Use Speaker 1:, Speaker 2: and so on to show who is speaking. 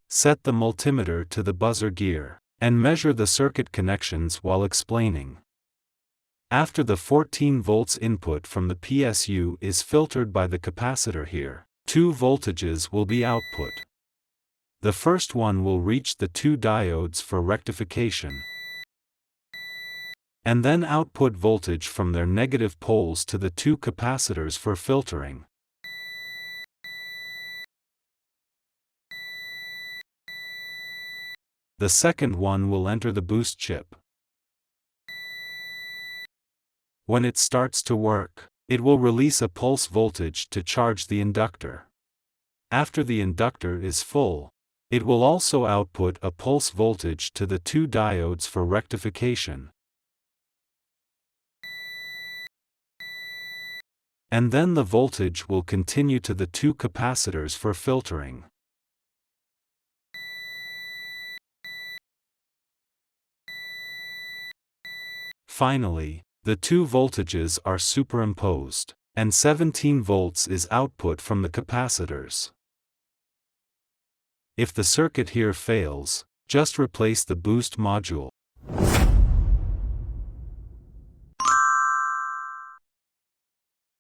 Speaker 1: Set the multimeter to the buzzer gear, and measure the circuit connections while explaining. After the 14 volts input from the PSU is filtered by the capacitor here, 2 voltages will be output. The first one will reach the 2 diodes for rectification, and then output voltage from their negative poles to the 2 capacitors for filtering. The second one will enter the boost chip. When it starts to work, it will release a pulse voltage to charge the inductor. After the inductor is full, it will also output a pulse voltage to the 2 diodes for rectification. And then the voltage will continue to the 2 capacitors for filtering. Finally, the 2 voltages are superimposed, and 17 volts is output from the capacitors. If the circuit here fails, just replace the boost module.